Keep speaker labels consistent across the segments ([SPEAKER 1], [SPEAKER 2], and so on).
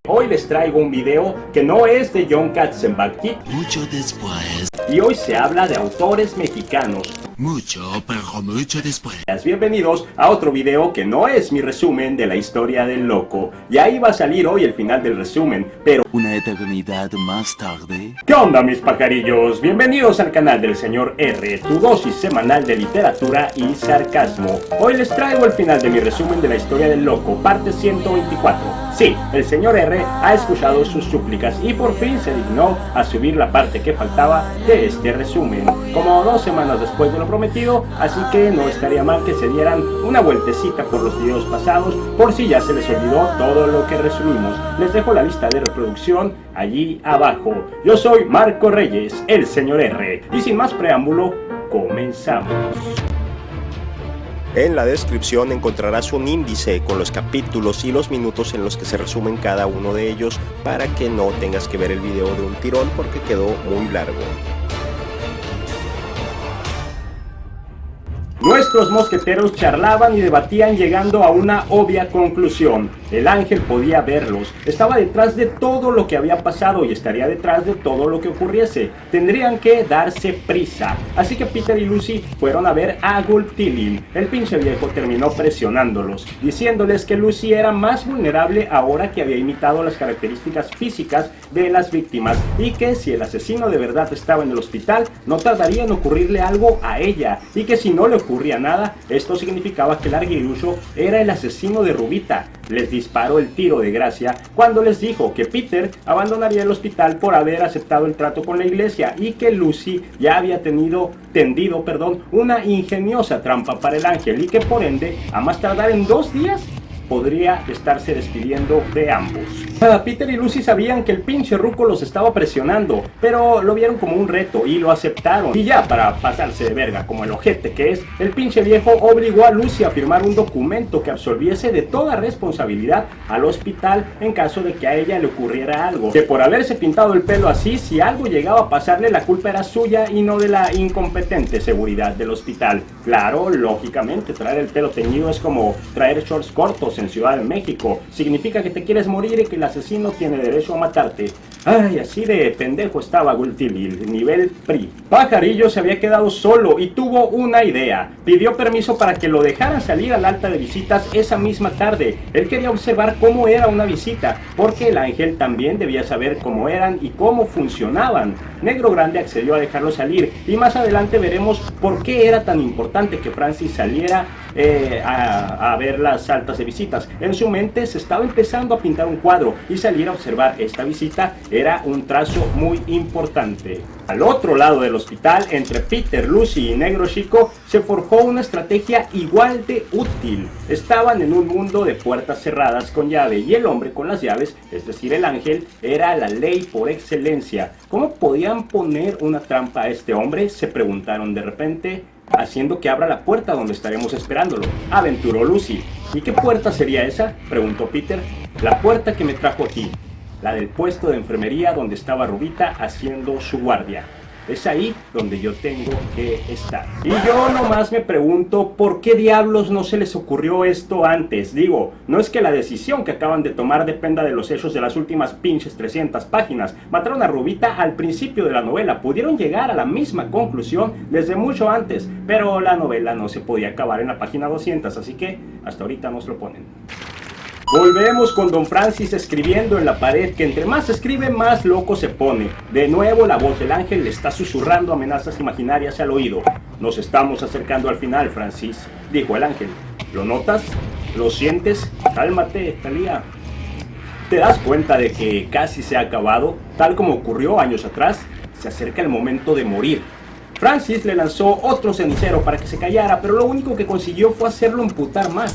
[SPEAKER 1] Hoy les traigo un video que no es de Jon Katzenbach
[SPEAKER 2] Mucho después.
[SPEAKER 1] y hoy se habla de autores mexicanos.
[SPEAKER 2] Mucho, pero mucho después.
[SPEAKER 1] Bienvenidos a otro video que no es mi resumen de la historia del loco. Y ahí va a salir hoy el final del resumen, pero...
[SPEAKER 2] Una eternidad más tarde.
[SPEAKER 1] ¿Qué onda, mis pajarillos? Bienvenidos al canal del señor R, tu dosis semanal de literatura y sarcasmo. Hoy les traigo el final de mi resumen de la historia del loco, parte 124. Sí, el señor R ha escuchado sus súplicas y por fin se dignó a subir la parte que faltaba de este resumen, como 2 semanas después de lo prometido, así que no estaría mal que se dieran una vueltecita por los videos pasados por si ya se les olvidó todo lo que resumimos. Les dejo la lista de reproducción allí abajo. Yo soy Marco Reyes, el señor R, y sin más preámbulo, comenzamos. En la descripción encontrarás un índice con los capítulos y los minutos en los que se resumen cada uno de ellos para que no tengas que ver el video de un tirón porque quedó muy largo. Nuestros mosqueteros charlaban y debatían llegando a una obvia conclusión. El ángel podía verlos, estaba detrás de todo lo que había pasado y estaría detrás de todo lo que ocurriese. Tendrían que darse prisa. Así que Peter y Lucy fueron a ver a Gultilin. El pinche viejo terminó presionándolos, diciéndoles que Lucy era más vulnerable ahora que había imitado las características físicas de las víctimas y que si el asesino de verdad estaba en el hospital, no tardaría en ocurrirle algo a ella y que si no le ocurría nada, esto significaba que el arguirucho era el asesino de Rubita. Les disparó el tiro de gracia cuando les dijo que Peter abandonaría el hospital por haber aceptado el trato con la iglesia y que Lucy ya había tendido una ingeniosa trampa para el ángel y que por ende, a más tardar en 2 días, podría estarse despidiendo de ambos. Peter y Lucy sabían que el pinche ruco los estaba presionando, pero lo vieron como un reto y lo aceptaron. Y ya para pasarse de verga como el ojete que es, el pinche viejo obligó a Lucy a firmar un documento que absolviese de toda responsabilidad al hospital en caso de que a ella le ocurriera algo. Que por haberse pintado el pelo así, si algo llegaba a pasarle, la culpa era suya y no de la incompetente seguridad del hospital. Claro, lógicamente, traer el pelo teñido es como traer shorts cortos en Ciudad de México. Significa que te quieres morir y que el asesino tiene derecho a matarte. Ay, así de pendejo estaba Gultilil, nivel PRI. Pajarillo se había quedado solo y tuvo una idea. Pidió permiso para que lo dejaran salir al alta de visitas esa misma tarde. Él quería observar cómo era una visita, porque el ángel también debía saber cómo eran y cómo funcionaban. Negro Grande accedió a dejarlo salir y más adelante veremos por qué era tan importante que Francis saliera a ver las altas de visitas. En su mente se estaba empezando a pintar un cuadro y salir a observar esta visita era un trazo muy importante. Al otro lado del hospital, entre Peter, Lucy y Negro Chico, se forjó una estrategia igual de útil. Estaban en un mundo de puertas cerradas con llave y el hombre con las llaves, es decir el ángel, era la ley por excelencia. ¿Cómo podían poner una trampa a este hombre?, se preguntaron de repente, haciendo que abra la puerta donde estaremos esperándolo, aventuró Lucy. ¿Y qué puerta sería esa?, preguntó Peter. La puerta que me trajo aquí, la del puesto de enfermería donde estaba Rubita haciendo su guardia. Es ahí donde yo tengo que estar. Y yo nomás me pregunto por qué diablos no se les ocurrió esto antes. Digo, no es que la decisión que acaban de tomar dependa de los hechos de las últimas pinches 300 páginas. Mataron a Rubita al principio de la novela. Pudieron llegar a la misma conclusión desde mucho antes, pero la novela no se podía acabar en la página 200, así que hasta ahorita nos lo ponen. Volvemos con Don Francis escribiendo en la pared, que entre más escribe más loco se pone. De nuevo la voz del ángel le está susurrando amenazas imaginarias al oído. Nos estamos acercando al final, Francis, dijo el ángel. ¿Lo notas? ¿Lo sientes? Cálmate, Talía. ¿Te das cuenta de que casi se ha acabado? Tal como ocurrió años atrás, se acerca el momento de morir. Francis le lanzó otro cenicero para que se callara, pero lo único que consiguió fue hacerlo emputar más.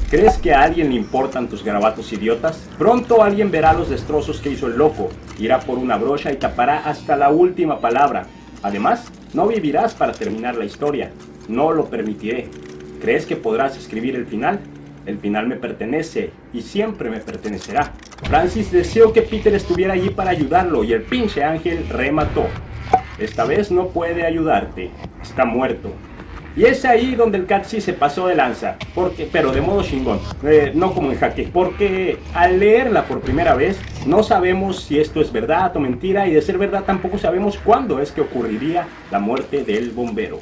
[SPEAKER 1] ¿Crees que a alguien le importan tus garabatos idiotas? Pronto alguien verá los destrozos que hizo el loco, irá por una brocha y tapará hasta la última palabra. Además, no vivirás para terminar la historia. No lo permitiré. ¿Crees que podrás escribir el final? El final me pertenece y siempre me pertenecerá. Francis deseó que Peter estuviera allí para ayudarlo y el pinche ángel remató. Esta vez no puede ayudarte. Está muerto. Y es ahí donde el Catsi se pasó de lanza, pero de modo chingón, no como en Jaque, porque al leerla por primera vez no sabemos si esto es verdad o mentira, y de ser verdad tampoco sabemos cuándo es que ocurriría la muerte del bombero.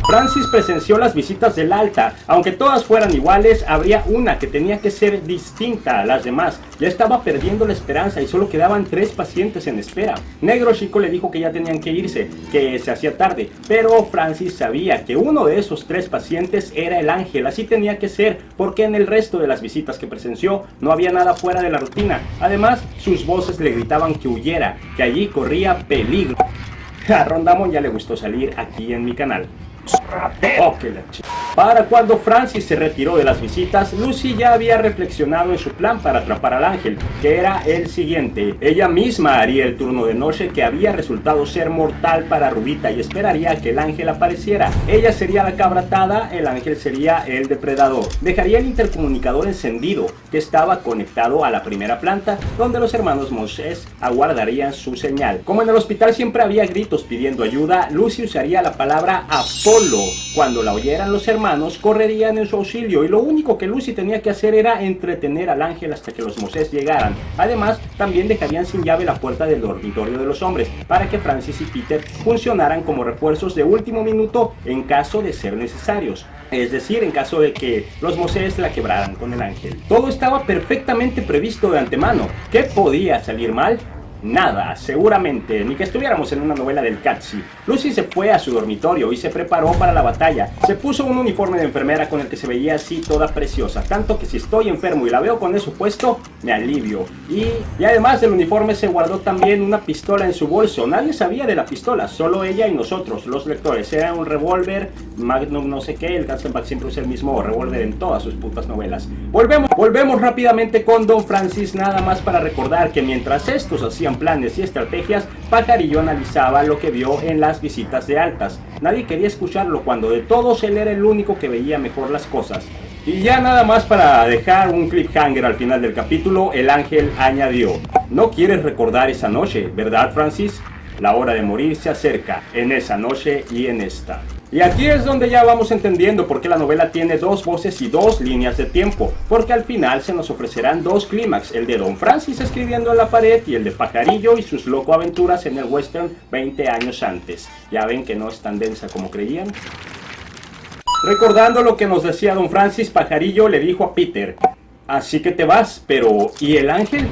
[SPEAKER 1] Francis presenció las visitas del alta. Aunque todas fueran iguales, habría una que tenía que ser distinta a las demás. Ya estaba perdiendo la esperanza y solo quedaban 3 pacientes en espera. Negro Chico le dijo que ya tenían que irse, que se hacía tarde, pero Francis sabía que uno de esos 3 pacientes era el ángel. Así tenía que ser, porque en el resto de las visitas que presenció no había nada fuera de la rutina. Además, sus voces le gritaban que huyera, que allí corría peligro. A Rondamón ya le gustó salir aquí en mi canal. Oh, que la ch... Para cuando Francis se retiró de las visitas, Lucy ya había reflexionado en su plan para atrapar al ángel, que era el siguiente. Ella misma haría el turno de noche, que había resultado ser mortal para Rubita, y esperaría que el ángel apareciera. Ella sería la cabra atada, el ángel sería el depredador. Dejaría el intercomunicador encendido, que estaba conectado a la primera planta, donde los hermanos Moses aguardarían su señal. Como en el hospital siempre había gritos pidiendo ayuda, Lucy usaría la palabra Apolo. Cuando la oyeran los hermanos, correrían en su auxilio, y lo único que Lucy tenía que hacer era entretener al ángel hasta que los Moses llegaran. Además, también dejarían sin llave la puerta del dormitorio de los hombres, para que Francis y Peter funcionaran como refuerzos de último minuto en caso de ser necesarios. Es decir, en caso de que los Moses la quebraran con el ángel. Todo estaba perfectamente previsto de antemano. ¿Qué podía salir mal? Nada, seguramente, ni que estuviéramos en una novela del Catsi. Lucy se fue a su dormitorio y se preparó para la batalla. Se puso un uniforme de enfermera con el que se veía así toda preciosa, tanto que si estoy enfermo y la veo con eso puesto, me alivio. Y además del uniforme se guardó también una pistola en su bolso. Nadie sabía de la pistola, solo ella y nosotros, los lectores. Era un revólver Magnum no sé qué, el Katzenbach siempre usa el mismo revólver en todas sus putas novelas. Volvemos rápidamente con Don Francis, nada más para recordar que mientras estos hacían planes y estrategias, Pajarillo analizaba lo que vio en las visitas de altas. Nadie quería escucharlo cuando de todos él era el único que veía mejor las cosas. Y ya nada más para dejar un cliffhanger al final del capítulo, el ángel añadió: no quieres recordar esa noche, ¿verdad, Francis? La hora de morir se acerca, en esa noche y en esta. Y aquí es donde ya vamos entendiendo por qué la novela tiene 2 voces y 2 líneas de tiempo, porque al final se nos ofrecerán 2 clímax, el de Don Francis escribiendo en la pared y el de Pajarillo y sus loco aventuras en el western 20 años antes. Ya ven que no es tan densa como creían. Recordando lo que nos decía Don Francis, Pajarillo le dijo a Peter: así que te vas, pero ¿y el ángel?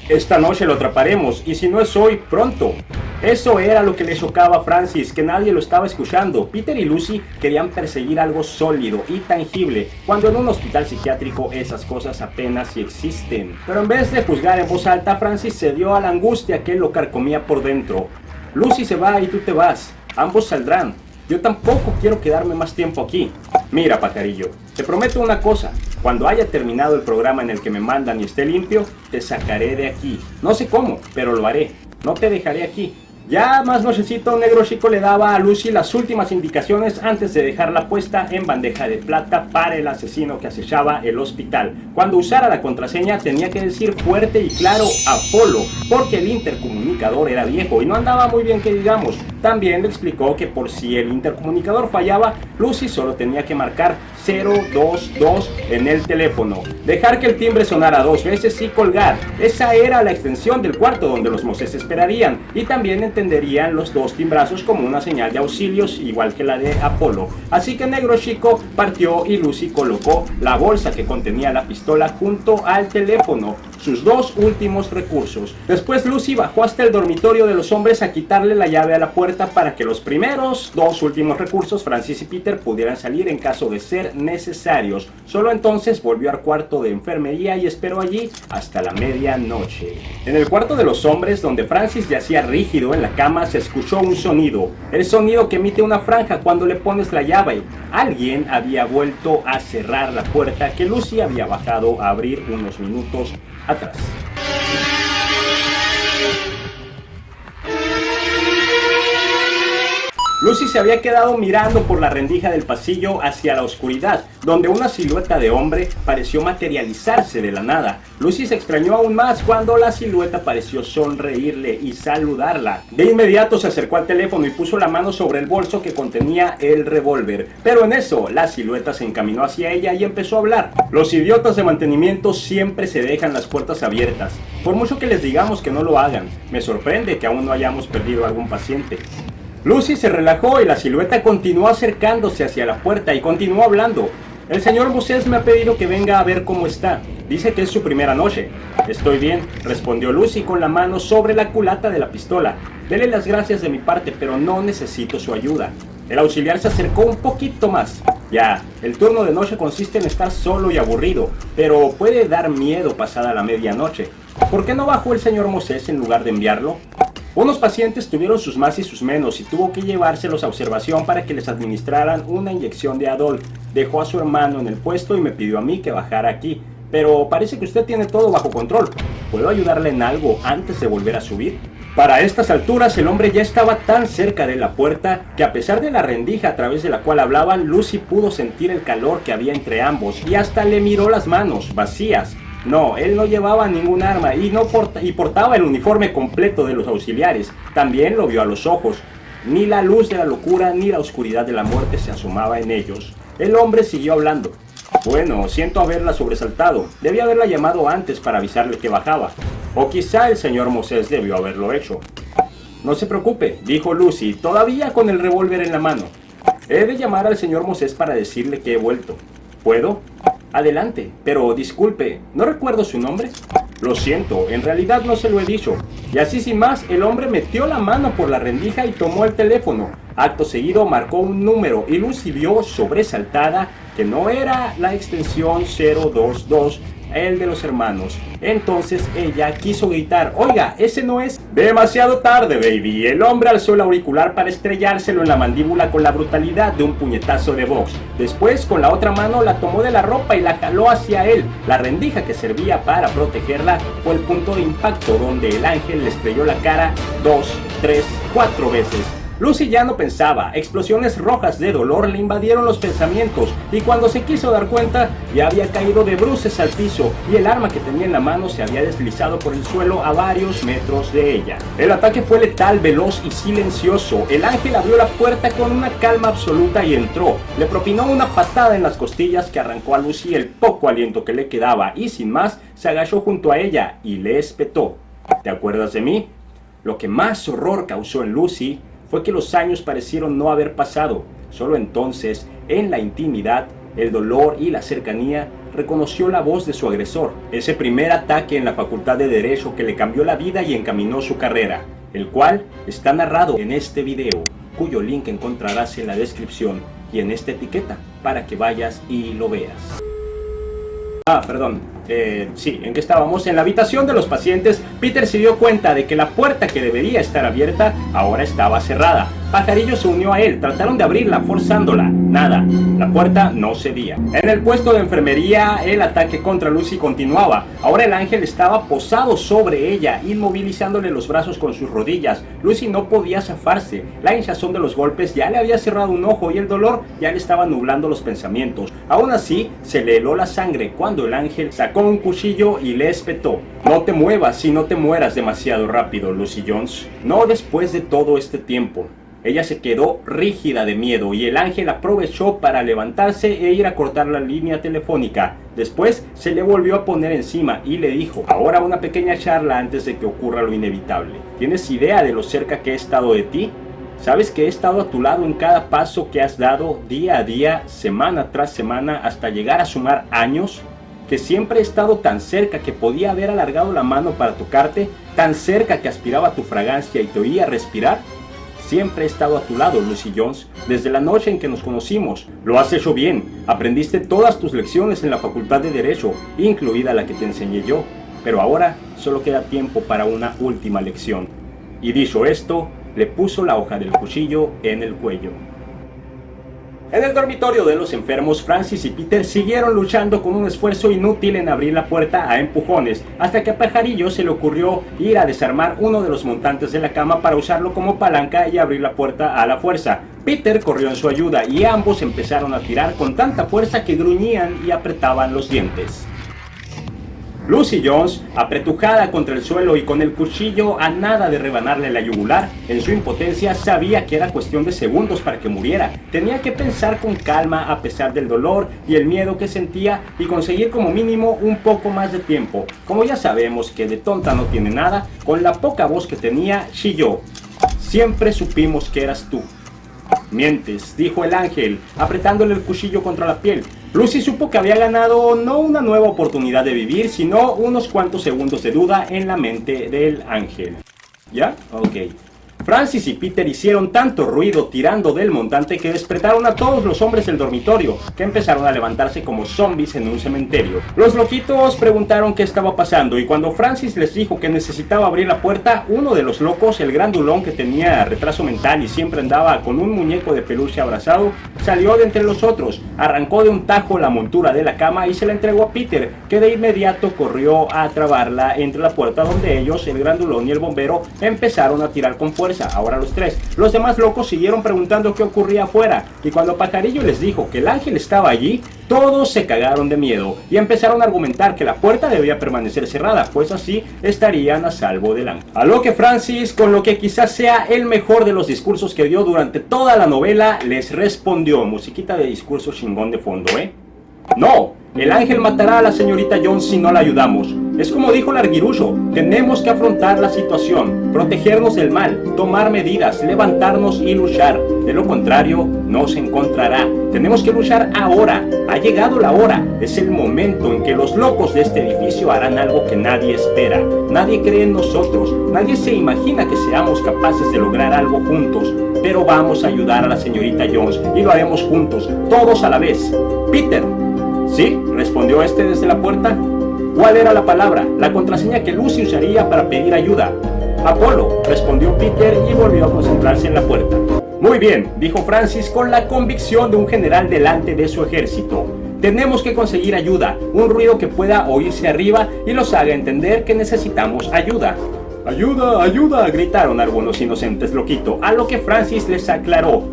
[SPEAKER 1] Esta noche lo atraparemos, y si no es hoy, pronto. Eso era lo que le chocaba a Francis, que nadie lo estaba escuchando. Peter y Lucy querían perseguir algo sólido y tangible, cuando en un hospital psiquiátrico esas cosas apenas si existen. Pero en vez de juzgar en voz alta, Francis se dio a la angustia que lo carcomía por dentro. Lucy se va y tú te vas. Ambos saldrán. Yo tampoco quiero quedarme más tiempo aquí. Mira, Pajarillo, te prometo una cosa. Cuando haya terminado el programa en el que me mandan y esté limpio, te sacaré de aquí. No sé cómo, pero lo haré. No te dejaré aquí. Ya más nochecito, Negro Chico le daba a Lucy las últimas indicaciones antes de dejarla puesta en bandeja de plata para el asesino que acechaba el hospital. Cuando usara la contraseña tenía que decir fuerte y claro Apolo, porque el intercomunicador era viejo y no andaba muy bien que digamos. También le explicó que por si el intercomunicador fallaba, Lucy solo tenía que marcar 022 en el teléfono, dejar que el timbre sonara 2 veces y colgar. Esa era la extensión del cuarto donde los Moses esperarían, y también entenderían los 2 timbrazos como una señal de auxilios igual que la de Apolo. Así que Negro Chico partió y Lucy colocó la bolsa que contenía la pistola junto al teléfono, sus 2 últimos recursos. Después Lucy bajó hasta el dormitorio de los hombres a quitarle la llave a la puerta para que los primeros 2 últimos recursos, Francis y Peter, pudieran salir en caso de ser necesarios. Solo entonces volvió al cuarto de enfermería y esperó allí hasta la medianoche. En el cuarto de los hombres, donde Francis yacía rígido en la cama, se escuchó un sonido, el sonido que emite una franja cuando le pones la llave. Alguien había vuelto a cerrar la puerta que Lucy había bajado a abrir unos minutos atrás. Lucy se había quedado mirando por la rendija del pasillo hacia la oscuridad, donde una silueta de hombre pareció materializarse de la nada. Lucy se extrañó aún más cuando la silueta pareció sonreírle y saludarla. De inmediato se acercó al teléfono y puso la mano sobre el bolso que contenía el revólver. Pero en eso, la silueta se encaminó hacia ella y empezó a hablar. Los idiotas de mantenimiento siempre se dejan las puertas abiertas, por mucho que les digamos que no lo hagan. Me sorprende que aún no hayamos perdido algún paciente. Lucy se relajó y la silueta continuó acercándose hacia la puerta y continuó hablando. El señor Moses me ha pedido que venga a ver cómo está. Dice que es su primera noche. Estoy bien, respondió Lucy con la mano sobre la culata de la pistola. Dele las gracias de mi parte, pero no necesito su ayuda. El auxiliar se acercó un poquito más. Ya, el turno de noche consiste en estar solo y aburrido, pero puede dar miedo pasada la medianoche. ¿Por qué no bajó el señor Moses en lugar de enviarlo? Unos pacientes tuvieron sus más y sus menos y tuvo que llevárselos a observación para que les administraran una inyección de Adol. Dejó a su hermano en el puesto y me pidió a mí que bajara aquí. Pero parece que usted tiene todo bajo control. ¿Puedo ayudarle en algo antes de volver a subir? Para estas alturas el hombre ya estaba tan cerca de la puerta que a pesar de la rendija a través de la cual hablaban, Lucy pudo sentir el calor que había entre ambos y hasta le miró las manos vacías. No, él no llevaba ningún arma y portaba el uniforme completo de los auxiliares. También lo vio a los ojos. Ni la luz de la locura ni la oscuridad de la muerte se asomaba en ellos. El hombre siguió hablando. Bueno, siento haberla sobresaltado. Debí haberla llamado antes para avisarle que bajaba. O quizá el señor Moses debió haberlo hecho. No se preocupe, dijo Lucy, todavía con el revólver en la mano. He de llamar al señor Moses para decirle que he vuelto. ¿Puedo? Adelante, pero disculpe, ¿no recuerdo su nombre? Lo siento, en realidad no se lo he dicho. Y así sin más, el hombre metió la mano por la rendija y tomó el teléfono. Acto seguido marcó un número y Lucy vio sobresaltada que no era la extensión 022, el de los hermanos. Entonces ella quiso gritar, oiga, ese no es... Demasiado tarde, baby. El hombre alzó el auricular para estrellárselo en la mandíbula con la brutalidad de un puñetazo de box. Después, con la otra mano, la tomó de la ropa y la jaló hacia él. La rendija que servía para protegerla fue el punto de impacto donde el ángel le estrelló la cara 2, 3, 4 veces. Lucy ya no pensaba, explosiones rojas de dolor le invadieron los pensamientos y cuando se quiso dar cuenta ya había caído de bruces al piso y el arma que tenía en la mano se había deslizado por el suelo a varios metros de ella. El ataque fue letal, veloz y silencioso. El ángel abrió la puerta con una calma absoluta y entró. Le propinó una patada en las costillas que arrancó a Lucy el poco aliento que le quedaba y sin más se agachó junto a ella y le espetó. ¿Te acuerdas de mí? Lo que más horror causó en Lucy fue que los años parecieron no haber pasado. Solo entonces, en la intimidad, el dolor y la cercanía, reconoció la voz de su agresor. Ese primer ataque en la Facultad de Derecho que le cambió la vida y encaminó su carrera, el cual está narrado en este video, cuyo link encontrarás en la descripción y en esta etiqueta para que vayas y lo veas. Sí, ¿en qué estábamos? En la habitación de los pacientes, Peter se dio cuenta de que la puerta que debería estar abierta ahora estaba cerrada. Pajarillo se unió a él, trataron de abrirla, forzándola. Nada, la puerta no cedía. En el puesto de enfermería, el ataque contra Lucy continuaba. Ahora el ángel estaba posado sobre ella, inmovilizándole los brazos con sus rodillas. Lucy no podía zafarse. La hinchazón de los golpes ya le había cerrado un ojo y el dolor ya le estaba nublando los pensamientos. Aún así, se le heló la sangre cuando el ángel sacó un cuchillo y le espetó. No te muevas y no te mueras demasiado rápido, Lucy Jones. No después de todo este tiempo. Ella se quedó rígida de miedo y el ángel aprovechó para levantarse e ir a cortar la línea telefónica. Después se le volvió a poner encima y le dijo, ahora una pequeña charla antes de que ocurra lo inevitable. ¿Tienes idea de lo cerca que he estado de ti? ¿Sabes que he estado a tu lado en cada paso que has dado día a día, semana tras semana, hasta llegar a sumar años? Que siempre he estado tan cerca que podía haber alargado la mano para tocarte, tan cerca que aspiraba tu fragancia y te oía respirar. Siempre he estado a tu lado, Lucy Jones, desde la noche en que nos conocimos. Lo has hecho bien. Aprendiste todas tus lecciones en la Facultad de Derecho, incluida la que te enseñé yo. Pero ahora solo queda tiempo para una última lección. Y dicho esto, le puso la hoja del cuchillo en el cuello. En el dormitorio de los enfermos, Francis y Peter siguieron luchando con un esfuerzo inútil en abrir la puerta a empujones, hasta que a Pajarillo se le ocurrió ir a desarmar uno de los montantes de la cama para usarlo como palanca y abrir la puerta a la fuerza. Peter corrió en su ayuda y ambos empezaron a tirar con tanta fuerza que gruñían y apretaban los dientes. Lucy Jones, apretujada contra el suelo y con el cuchillo a nada de rebanarle la yugular, en su impotencia sabía que era cuestión de segundos para que muriera. Tenía que pensar con calma a pesar del dolor y el miedo que sentía y conseguir como mínimo un poco más de tiempo. Como ya sabemos que de tonta no tiene nada, con la poca voz que tenía, chilló: «Siempre supimos que eras tú». «Mientes», dijo el ángel, apretándole el cuchillo contra la piel. Lucy supo que había ganado no una nueva oportunidad de vivir, sino unos cuantos segundos de duda en la mente del ángel. ¿Ya? Ok. Francis y Peter hicieron tanto ruido tirando del montante que despertaron a todos los hombres del dormitorio, que empezaron a levantarse como zombies en un cementerio. Los loquitos preguntaron qué estaba pasando, y cuando Francis les dijo que necesitaba abrir la puerta, uno de los locos, el grandulón que tenía retraso mental y siempre andaba con un muñeco de peluche abrazado, salió de entre los otros, arrancó de un tajo la montura de la cama y se la entregó a Peter, que de inmediato corrió a trabarla entre la puerta, donde ellos, el grandulón y el bombero, empezaron a tirar con fuerza. Ahora los tres. Los demás locos siguieron preguntando qué ocurría afuera, y cuando Pajarillo les dijo que el ángel estaba allí, todos se cagaron de miedo y empezaron a argumentar que la puerta debía permanecer cerrada, pues así estarían a salvo del ángel. A lo que Francis, con lo que quizás sea el mejor de los discursos que dio durante toda la novela, les respondió: musiquita de discurso chingón de fondo, «No, el ángel matará a la señorita Jones si no la ayudamos. Es como dijo Larguirucho, tenemos que afrontar la situación, protegernos del mal, tomar medidas, levantarnos y luchar. De lo contrario, nos encontrará. Tenemos que luchar ahora. Ha llegado la hora. Es el momento en que los locos de este edificio harán algo que nadie espera. Nadie cree en nosotros. Nadie se imagina que seamos capaces de lograr algo juntos. Pero vamos a ayudar a la señorita Jones y lo haremos juntos, todos a la vez. Peter». «Sí», respondió este desde la puerta. «¿Cuál era la palabra, la contraseña que Lucy usaría para pedir ayuda?» «Apolo», respondió Peter y volvió a concentrarse en la puerta. «Muy bien», dijo Francis con la convicción de un general delante de su ejército. «Tenemos que conseguir ayuda, un ruido que pueda oírse arriba y los haga entender que necesitamos ayuda». «¡Ayuda, ayuda!», gritaron algunos inocentes loquito, a lo que Francis les aclaró: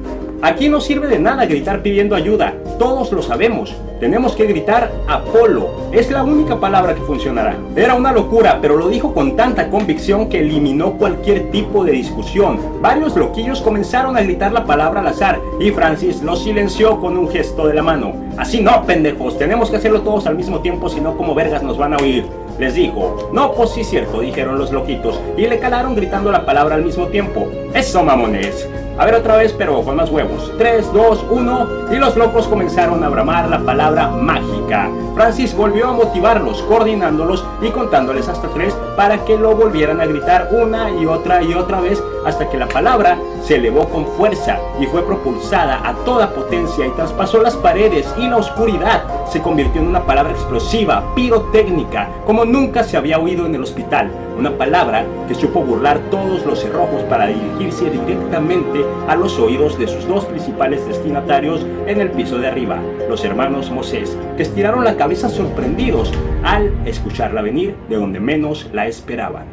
[SPEAKER 1] «Aquí no sirve de nada gritar pidiendo ayuda, todos lo sabemos. Tenemos que gritar Apolo, es la única palabra que funcionará». Era una locura, pero lo dijo con tanta convicción que eliminó cualquier tipo de discusión. Varios loquillos comenzaron a gritar la palabra al azar y Francis los silenció con un gesto de la mano. «Así no, pendejos, tenemos que hacerlo todos al mismo tiempo, si no, como vergas nos van a oír», les dijo. «No, pues sí, cierto», dijeron los loquitos y le calaron gritando la palabra al mismo tiempo. «Eso, mamones. A ver otra vez, pero con más huevos. 3, 2, 1, y los locos comenzaron a bramar la palabra mágica. Francis volvió a motivarlos, coordinándolos y contándoles hasta 3 para que lo volvieran a gritar una y otra vez, hasta que la palabra se elevó con fuerza y fue propulsada a toda potencia y traspasó las paredes y la oscuridad. Se convirtió en una palabra explosiva, pirotécnica, como nunca se había oído en el hospital. Una palabra que supo burlar todos los cerrojos para dirigirse directamente a los oídos de sus dos principales destinatarios en el piso de arriba, los hermanos Moses, que estiraron la cabeza sorprendidos al escucharla venir de donde menos la esperaban.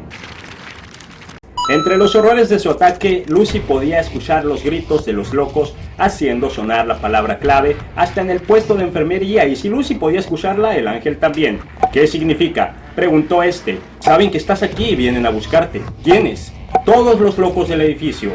[SPEAKER 1] Entre los horrores de su ataque, Lucy podía escuchar los gritos de los locos haciendo sonar la palabra clave hasta en el puesto de enfermería, y si Lucy podía escucharla, el ángel también. «¿Qué significa?», preguntó este. «Saben que estás aquí y vienen a buscarte». «¿Quiénes?». «Todos los locos del edificio».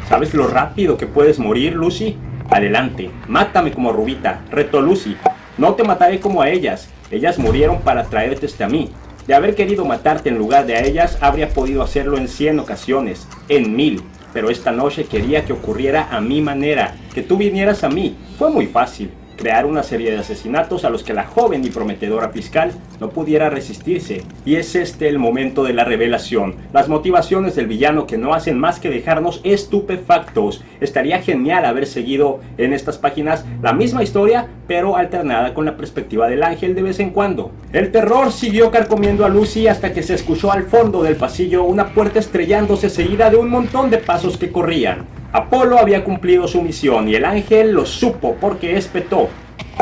[SPEAKER 1] «¿Sabes lo rápido que puedes morir, Lucy?». «Adelante, mátame como Rubita», retó Lucy. «No te mataré como a ellas. Ellas murieron para traerte hasta mí. De haber querido matarte en lugar de a ellas, habría podido hacerlo en 100 ocasiones, en 1000. Pero esta noche quería que ocurriera a mi manera, que tú vinieras a mí. Fue muy fácil. Crear una serie de asesinatos a los que la joven y prometedora fiscal no pudiera resistirse. Y es este el momento de la revelación. Las motivaciones del villano que no hacen más que dejarnos estupefactos. Estaría genial haber seguido en estas páginas la misma historia, pero alternada con la perspectiva del ángel de vez en cuando. El terror siguió carcomiendo a Lucy hasta que se escuchó al fondo del pasillo una puerta estrellándose seguida de un montón de pasos que corrían. Apolo había cumplido su misión y el ángel lo supo porque espetó.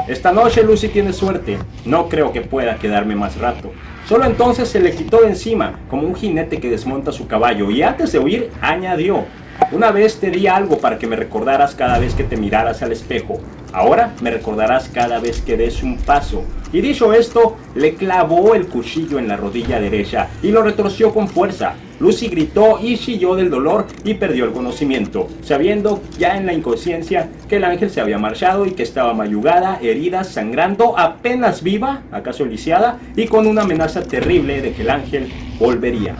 [SPEAKER 1] «Esta noche Lucy tiene suerte. No creo que pueda quedarme más rato». Solo entonces se le quitó de encima, como un jinete que desmonta su caballo, y antes de huir añadió: Una vez te di algo para que me recordaras cada vez que te miraras al espejo. Ahora me recordarás cada vez que des un paso. Y dicho esto, le clavó el cuchillo en la rodilla derecha y lo retorció con fuerza. Lucy gritó y chilló del dolor y perdió el conocimiento, sabiendo ya en la inconsciencia que el ángel se había marchado y que estaba mayugada, herida, sangrando, apenas viva, acaso lisiada, y con una amenaza terrible de que el ángel volvería.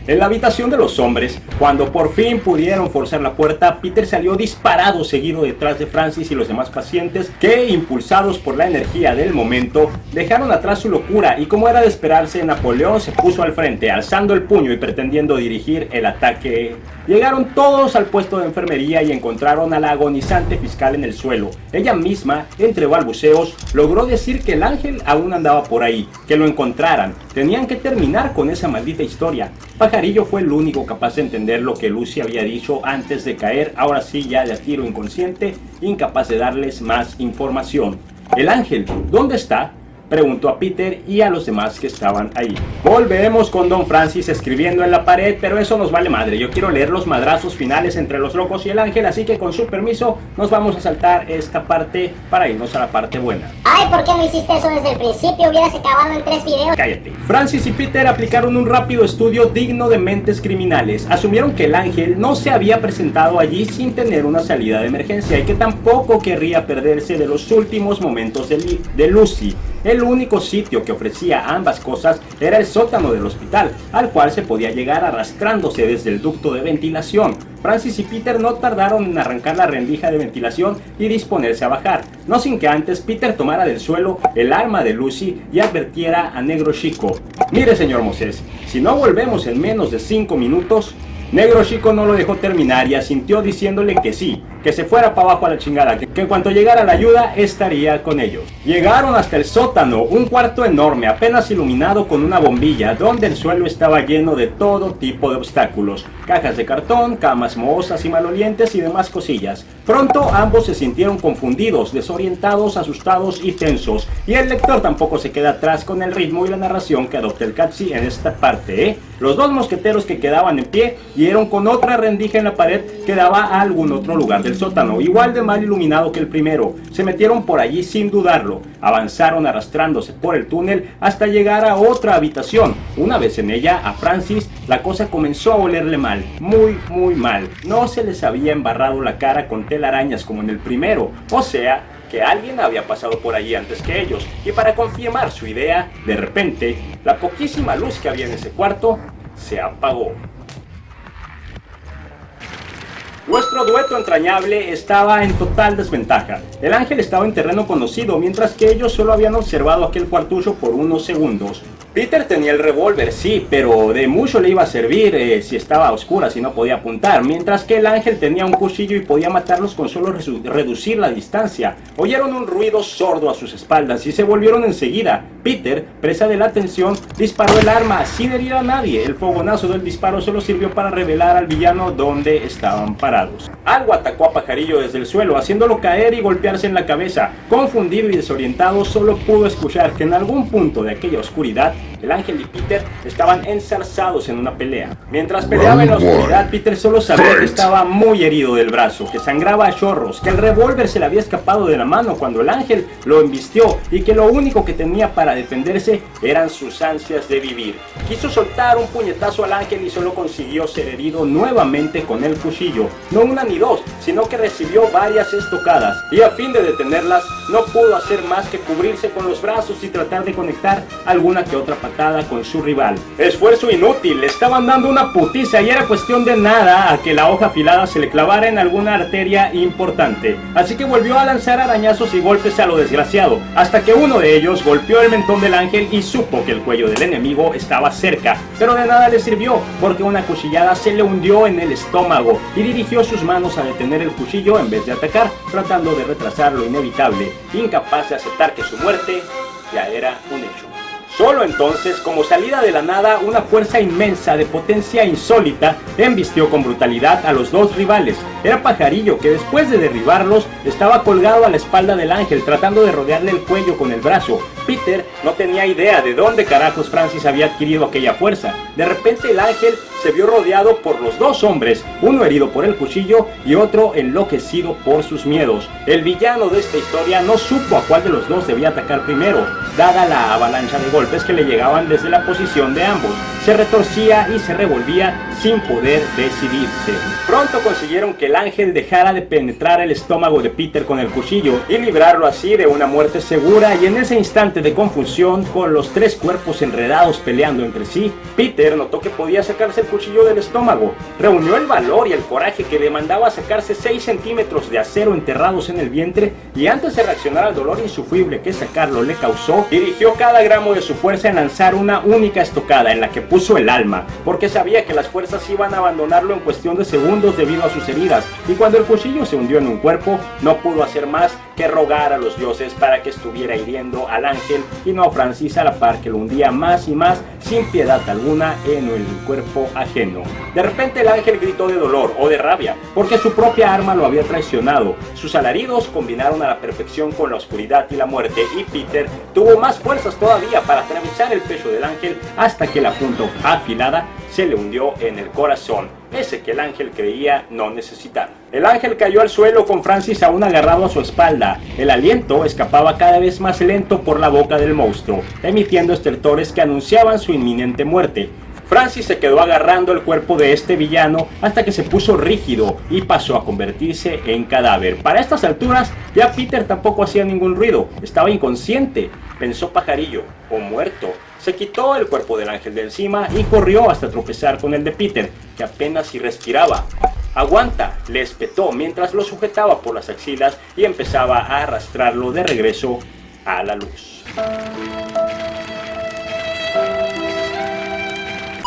[SPEAKER 1] En la habitación de los hombres, cuando por fin pudieron forzar la puerta, Peter salió disparado seguido detrás de Francis y los demás pacientes que, impulsados por la energía del momento, dejaron atrás su locura y, como era de esperarse, Napoleón se puso al frente, alzando el puño y pretendiendo dirigir el ataque. Llegaron todos al puesto de enfermería y encontraron a la agonizante fiscal en el suelo. Ella misma, entre balbuceos, logró decir que el ángel aún andaba por ahí, que lo encontraran. Tenían que terminar con esa maldita historia. Pajarillo fue el único capaz de entender lo que Lucy había dicho antes de caer, ahora sí ya de a tiro inconsciente, incapaz de darles más información. ¿El ángel dónde está?, preguntó a Peter y a los demás que estaban ahí. Volveremos con Don Francis escribiendo en la pared, pero eso nos vale madre. Yo quiero leer los madrazos finales entre los locos y el ángel, así que con su permiso nos vamos a saltar esta parte para irnos a la parte buena.
[SPEAKER 3] Ay, ¿por qué no hiciste eso desde el principio? Hubieras acabado en 3 videos.
[SPEAKER 1] Cállate. Francis y Peter aplicaron un rápido estudio digno de mentes criminales. Asumieron que el ángel no se había presentado allí sin tener una salida de emergencia y que tampoco querría perderse de los últimos momentos de Lucy. El único sitio que ofrecía ambas cosas era el sótano del hospital, al cual se podía llegar arrastrándose desde el ducto de ventilación. Francis y Peter no tardaron en arrancar la rendija de ventilación y disponerse a bajar, no sin que antes Peter tomara del suelo el arma de Lucy y advirtiera a Negro Chico: mire, señor Moses, si no volvemos en menos de 5 minutos... Negro Chico no lo dejó terminar y asintió diciéndole que sí, que se fuera para abajo a la chingada, que en cuanto llegara la ayuda estaría con ellos. Llegaron hasta el sótano, un cuarto enorme, apenas iluminado con una bombilla, donde el suelo estaba lleno de todo tipo de obstáculos: cajas de cartón, camas mohosas y malolientes y demás cosillas. Pronto ambos se sintieron confundidos, desorientados, asustados y tensos, y el lector tampoco se queda atrás con el ritmo y la narración que adopta el Catsi en esta parte, Los dos mosqueteros que quedaban en pie dieron con otra rendija en la pared que daba a algún otro lugar del sótano, igual de mal iluminado que el primero. Se metieron por allí sin dudarlo, avanzaron arrastrándose por el túnel hasta llegar a otra habitación. Una vez en ella, a Francis la cosa comenzó a olerle mal, muy mal. No se les había embarrado la cara con telarañas como en el primero, o sea que alguien había pasado por allí antes que ellos, y para confirmar su idea, de repente, la poquísima luz que había en ese cuarto se apagó. Nuestro dueto entrañable estaba en total desventaja. El ángel estaba en terreno conocido, mientras que ellos solo habían observado aquel cuartucho por unos segundos. Peter tenía el revólver, sí, pero de mucho le iba a servir si estaba a oscuras y no podía apuntar, mientras que el ángel tenía un cuchillo y podía matarlos con solo reducir la distancia. Oyeron un ruido sordo a sus espaldas y se volvieron enseguida. Peter, presa de la tensión, disparó el arma sin herir a nadie. El fogonazo del disparo solo sirvió para revelar al villano dónde estaban parados. Algo atacó a Pajarillo desde el suelo, haciéndolo caer y golpearse en la cabeza. Confundido y desorientado, solo pudo escuchar que en algún punto de aquella oscuridad el ángel y Peter estaban enzarzados en una pelea. Mientras peleaba en la oscuridad, Peter solo sabía que estaba muy herido del brazo, que sangraba a chorros, que el revólver se le había escapado de la mano cuando el ángel lo embistió y que lo único que tenía para defenderse eran sus ansias de vivir. Quiso soltar un puñetazo al ángel y solo consiguió ser herido nuevamente con el cuchillo. No una ni dos, sino que recibió varias estocadas, y a fin de detenerlas no pudo hacer más que cubrirse con los brazos y tratar de conectar alguna que otra patada con su rival. Esfuerzo inútil, le estaban dando una putiza y era cuestión de nada a que la hoja afilada se le clavara en alguna arteria importante. Así que volvió a lanzar arañazos y golpes a lo desgraciado, hasta que uno de ellos golpeó el mentón del ángel y supo que el cuello del enemigo estaba cerca, pero de nada le sirvió, porque una cuchillada se le hundió en el estómago y dirigió sus manos a detener el cuchillo en vez de atacar, tratando de retrasar lo inevitable, incapaz de aceptar que su muerte ya era un hecho. Solo entonces, como salida de la nada, una fuerza inmensa de potencia insólita embistió con brutalidad a los dos rivales. Era Pajarillo, que después de derribarlos estaba colgado a la espalda del ángel, tratando de rodearle el cuello con el brazo. Peter no tenía idea de dónde carajos Francis había adquirido aquella fuerza. De repente el ángel se vio rodeado por los dos hombres, uno herido por el cuchillo y otro enloquecido por sus miedos. El villano de esta historia no supo a cuál de los dos debía atacar primero, dada la avalancha de golpes que le llegaban desde la posición de ambos. Se retorcía y se revolvía sin poder decidirse. Pronto consiguieron que el ángel dejara de penetrar el estómago de Peter con el cuchillo y librarlo así de una muerte segura, y en ese instante de confusión, con los tres cuerpos enredados peleando entre sí, Peter notó que podía sacarse el cuchillo del estómago. Reunió el valor y el coraje que demandaba sacarse 6 centímetros de acero enterrados en el vientre, y antes de reaccionar al dolor insufrible que sacarlo le causó, dirigió cada gramo de su fuerza en lanzar una única estocada en la que puso el alma, porque sabía que las fuerzas iban a abandonarlo en cuestión de segundos debido a sus heridas, y cuando el cuchillo se hundió en un cuerpo, no pudo hacer más que rogar a los dioses para que estuviera hiriendo al ángel y no a Francis, a la par que lo hundía más y más sin piedad alguna en el cuerpo ajeno. De repente el ángel gritó de dolor o de rabia porque su propia arma lo había traicionado. Sus alaridos combinaron a la perfección con la oscuridad y la muerte, y Peter tuvo más fuerzas todavía para atravesar el pecho del ángel hasta que la punta afilada se le hundió en el corazón, ese que el ángel creía no necesitar. El ángel cayó al suelo con Francis aún agarrado a su espalda. El aliento escapaba cada vez más lento por la boca del monstruo, emitiendo estertores que anunciaban su inminente muerte. Francis se quedó agarrando el cuerpo de este villano hasta que se puso rígido y pasó a convertirse en cadáver. Para estas alturas ya Peter tampoco hacía ningún ruido, estaba inconsciente, pensó Pajarillo, o muerto. Se quitó el cuerpo del ángel de encima y corrió hasta tropezar con el de Peter, que apenas si respiraba. «Aguanta», le espetó mientras lo sujetaba por las axilas y empezaba a arrastrarlo de regreso a la luz.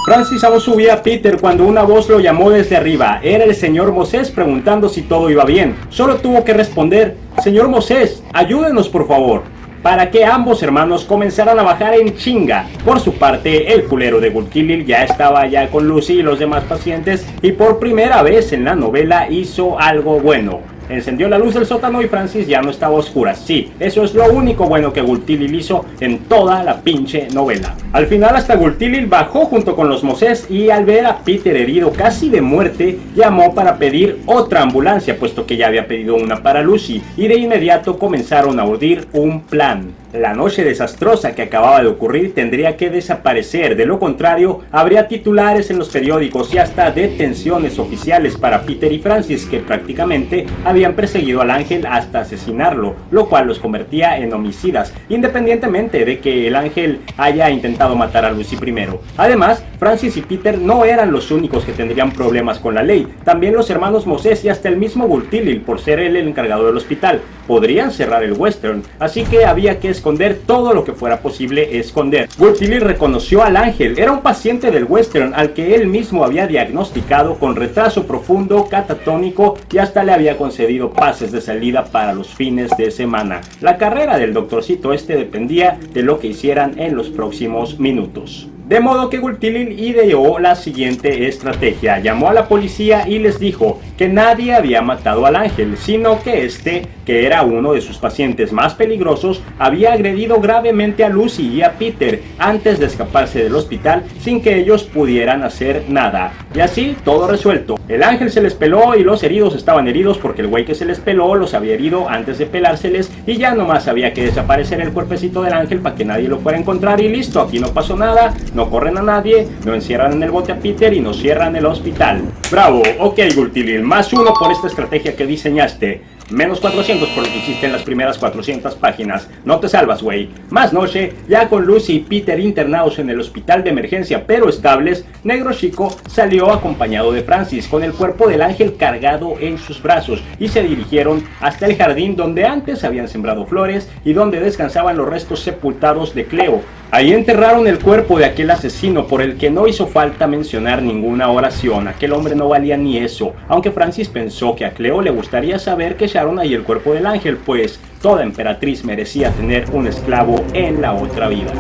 [SPEAKER 1] Francis aún subía a Peter cuando una voz lo llamó desde arriba. Era el señor Moses preguntando si todo iba bien. Solo tuvo que responder: «Señor Moses, ayúdenos por favor», para que ambos hermanos comenzaran a bajar en chinga. Por su parte, el culero de Gullkilil ya estaba allá con Lucy y los demás pacientes, y por primera vez en la novela hizo algo bueno. Encendió la luz del sótano y Francis ya no estaba a oscuras. Sí, eso es lo único bueno que Gullkilil hizo en toda la pinche novela. Al final hasta Gullkilil bajó junto con los Moses, y al ver a Peter herido casi de muerte, llamó para pedir otra ambulancia, puesto que ya había pedido una para Lucy, y de inmediato comenzaron a urdir un plan. La noche desastrosa que acababa de ocurrir tendría que desaparecer, de lo contrario habría titulares en los periódicos y hasta detenciones oficiales para Peter y Francis, que prácticamente habían perseguido al ángel hasta asesinarlo, lo cual los convertía en homicidas, independientemente de que el ángel haya intentado matar a Lucy primero. Además, Francis y Peter no eran los únicos que tendrían problemas con la ley, también los hermanos Moses y hasta el mismo Gullkilil, por ser él el encargado del hospital, podrían cerrar el western, así que había que esconder todo lo que fuera posible esconder. Gullkilil reconoció al ángel, era un paciente del western al que él mismo había diagnosticado con retraso profundo, catatónico, y hasta le había concedido pases de salida para los fines de semana. La carrera del doctorcito este dependía de lo que hicieran en los próximos minutos. De modo que Gullkilil ideó la siguiente estrategia. Llamó a la policía y les dijo que nadie había matado al ángel, sino que este, que era uno de sus pacientes más peligrosos, había agredido gravemente a Lucy y a Peter antes de escaparse del hospital sin que ellos pudieran hacer nada. Y así todo resuelto. El ángel se les peló y los heridos estaban heridos porque el güey que se les peló los había herido antes de pelárseles, y ya nomás había que desaparecer el cuerpecito del ángel para que nadie lo fuera a encontrar y listo, aquí no pasó nada. No corren a nadie, no encierran en el bote a Peter y no cierran el hospital. ¡Bravo! Ok, Gullkilil, +1 por esta estrategia que diseñaste. Menos 400 por lo que hiciste en las primeras 400 páginas. No te salvas, güey. Más noche, ya con Lucy y Peter internados en el hospital de emergencia pero estables, Negro Chico salió acompañado de Francis con el cuerpo del ángel cargado en sus brazos, y se dirigieron hasta el jardín donde antes habían sembrado flores y donde descansaban los restos sepultados de Cleo. Ahí enterraron el cuerpo de aquel asesino por el que no hizo falta mencionar ninguna oración. Aquel hombre no valía ni eso, aunque Francis pensó que a Cleo le gustaría saber que echaron ahí el cuerpo del ángel, pues toda emperatriz merecía tener un esclavo en la otra vida.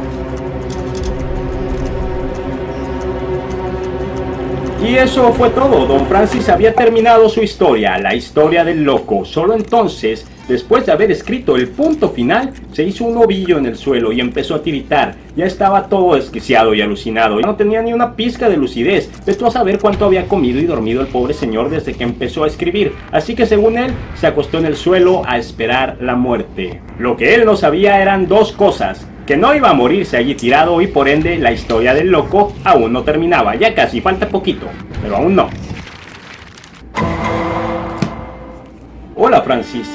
[SPEAKER 1] Y eso fue todo. Don Francis había terminado su historia, la historia del loco. Solo entonces Después de haber escrito el punto final, se hizo un ovillo en el suelo y empezó a tiritar. Ya estaba todo desquiciado y alucinado, ya no tenía ni una pizca de lucidez. Ve tú a saber cuánto había comido y dormido el pobre señor desde que empezó a escribir. Así que según él, se acostó en el suelo a esperar la muerte. Lo que él no sabía eran dos cosas: que no iba a morirse allí tirado y por ende la historia del loco aún no terminaba. Ya casi, falta poquito, pero aún no. Hola, Francis,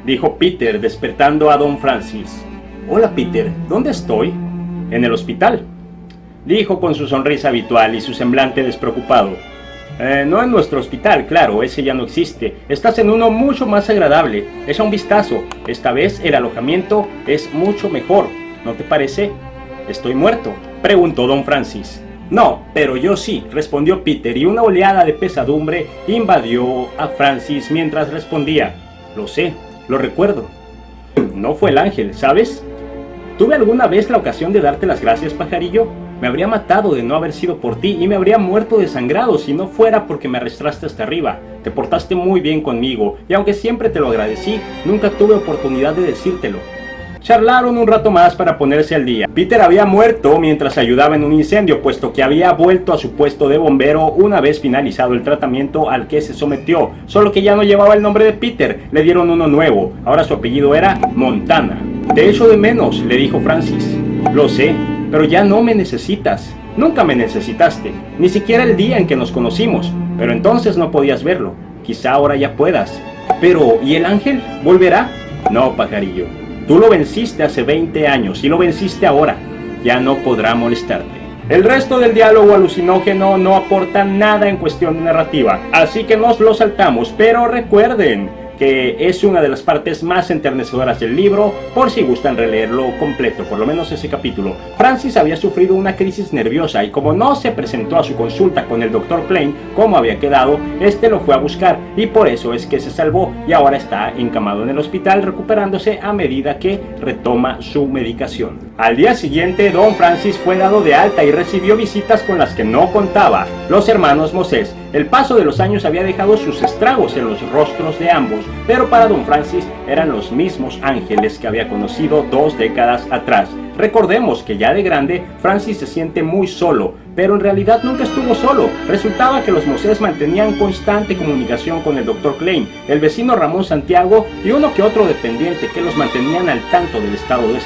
[SPEAKER 1] dijo Peter despertando a Don Francis. Hola, Peter, ¿dónde estoy? En el hospital, dijo con su sonrisa habitual y su semblante despreocupado. No en nuestro hospital, claro, ese ya no existe. Estás en uno mucho más agradable. Echa un vistazo. Esta vez el alojamiento es mucho mejor, ¿no te parece? ¿Estoy muerto?, preguntó Don Francis. No, pero yo sí, respondió Peter, y una oleada de pesadumbre invadió a Francis mientras respondía. Lo sé, lo recuerdo. No fue el ángel, ¿sabes? ¿Tuve alguna vez la ocasión de darte las gracias, pajarillo? Me habría matado de no haber sido por ti y me habría muerto desangrado si no fuera porque me arrastraste hasta arriba. Te portaste muy bien conmigo y aunque siempre te lo agradecí, nunca tuve oportunidad de decírtelo. Charlaron un rato más para ponerse al día. Peter había muerto mientras ayudaba en un incendio, puesto que había vuelto a su puesto de bombero una vez finalizado el tratamiento al que se sometió, solo que ya no llevaba el nombre de Peter, le dieron uno nuevo, ahora su apellido era Montana. Te echo de menos, le dijo Francis. Lo sé, pero ya no me necesitas. Nunca me necesitaste, ni siquiera el día en que nos conocimos, pero entonces no podías verlo. Quizá ahora ya puedas. Pero, ¿y el ángel? ¿Volverá? No, pajarillo. Tú lo venciste hace 20 años y lo venciste ahora. Ya no podrá molestarte. El resto del diálogo alucinógeno no aporta nada en cuestión de narrativa, así que nos lo saltamos, pero recuerden que es una de las partes más enternecedoras del libro, por si gustan releerlo completo, por lo menos ese capítulo. Francis había sufrido una crisis nerviosa y como no se presentó a su consulta con el Dr. Klein como había quedado, este lo fue a buscar y por eso es que se salvó y ahora está encamado en el hospital recuperándose a medida que retoma su medicación. Al día siguiente, Don Francis fue dado de alta y recibió visitas con las que no contaba: los hermanos Moses. El paso de los años había dejado sus estragos en los rostros de ambos, pero para Don Francis eran los mismos ángeles que había conocido 2 décadas atrás. Recordemos que ya de grande, Francis se siente muy solo, pero en realidad nunca estuvo solo. Resultaba que los Moses mantenían constante comunicación con el Dr. Klein, el vecino Ramón Santiago y uno que otro dependiente que los mantenían al tanto del estado de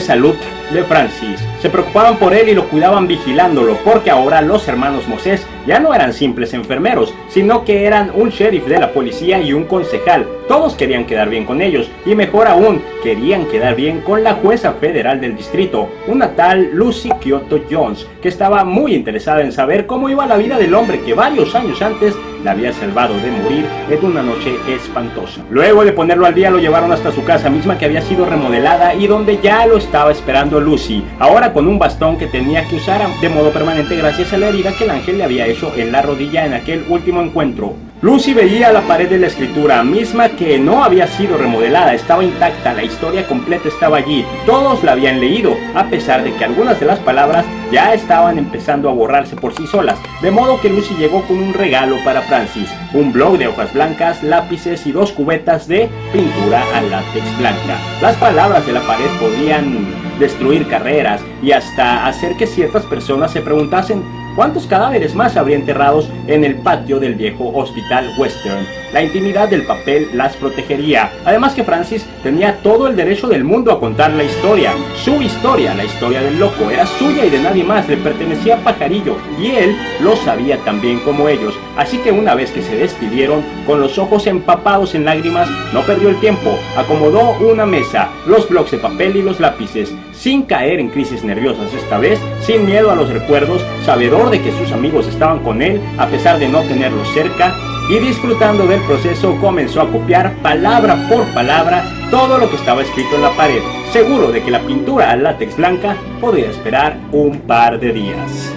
[SPEAKER 1] salud de Francis. Se preocupaban por él y lo cuidaban vigilándolo, porque ahora los hermanos Moses ya no eran simples enfermeros, sino que eran un sheriff de la policía y un concejal. Todos querían quedar bien con ellos, y mejor aún, querían quedar bien con la jueza federal del distrito, una tal Lucy Kyoto Jones, que estaba muy interesada en saber cómo iba la vida del hombre que varios años antes la había salvado de morir en una noche espantosa. Luego de ponerlo al día, lo llevaron hasta su casa misma, que había sido remodelada y donde ya lo estaba esperando Lucy, ahora con un bastón que tenía que usar de modo permanente gracias a la herida que el ángel le había hecho en la rodilla en aquel último encuentro. Lucy veía la pared de la escritura, misma que no había sido remodelada, estaba intacta, la historia completa estaba allí, todos la habían leído, a pesar de que algunas de las palabras ya estaban empezando a borrarse por sí solas, de modo que Lucy llegó con un regalo para Francis: un bloc de hojas blancas, lápices y 2 cubetas de pintura a látex blanca. Las palabras de la pared podían destruir carreras y hasta hacer que ciertas personas se preguntasen ¿cuántos cadáveres más habría enterrados en el patio del viejo Hospital Western? La intimidad del papel las protegería. Además que Francis tenía todo el derecho del mundo a contar la historia. Su historia, la historia del loco, era suya y de nadie más, le pertenecía a Pajarillo, y él lo sabía tan bien como ellos. Así que una vez que se despidieron, con los ojos empapados en lágrimas, no perdió el tiempo. Acomodó una mesa, los blocs de papel y los lápices, sin caer en crisis nerviosas esta vez, sin miedo a los recuerdos, sabedor de que sus amigos estaban con él, a pesar de no tenerlos cerca, y disfrutando del proceso comenzó a copiar palabra por palabra todo lo que estaba escrito en la pared, seguro de que la pintura a látex blanca podía esperar un par de días.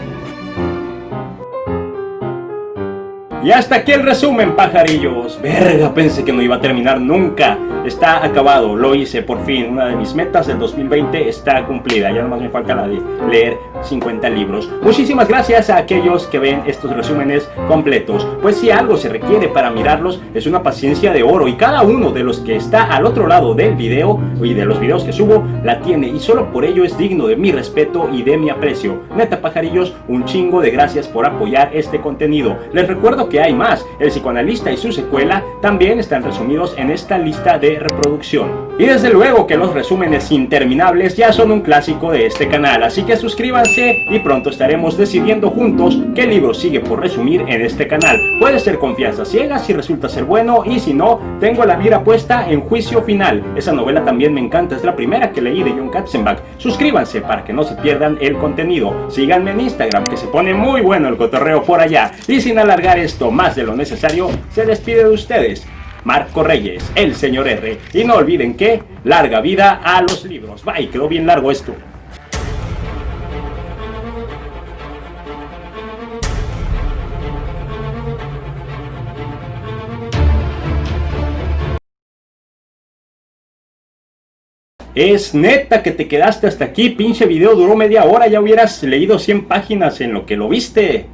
[SPEAKER 1] Y hasta aquí el resumen, pajarillos. Verga, pensé que no iba a terminar nunca. Está acabado, lo hice por fin. Una de mis metas del 2020 está cumplida. Ya nomás me falta la de leer 50 libros. Muchísimas gracias a aquellos que ven estos resúmenes completos. Pues si algo se requiere para mirarlos es una paciencia de oro. Y cada uno de los que está al otro lado del video y de los videos que subo la tiene. Y solo por ello es digno de mi respeto y de mi aprecio. Neta, pajarillos, un chingo de gracias por apoyar este contenido. Les recuerdo que hay más. El psicoanalista y su secuela también están resumidos en esta lista de reproducción. Y desde luego que los resúmenes interminables ya son un clásico de este canal, así que suscríbanse y pronto estaremos decidiendo juntos qué libro sigue por resumir en este canal. Puede ser Confianza Ciega si resulta ser bueno, y si no, tengo la mira puesta en Juicio Final. Esa novela también me encanta, es la primera que leí de John Katzenbach. Suscríbanse para que no se pierdan el contenido. Síganme en Instagram, que se pone muy bueno el cotorreo por allá. Y sin alargar esto más de lo necesario, se despide de ustedes Marco Reyes, el señor R. Y no olviden que larga vida a los libros. Bye, quedó bien largo esto. Es neta que te quedaste hasta aquí, pinche video duró media hora, ya hubieras leído 100 páginas en lo que lo viste.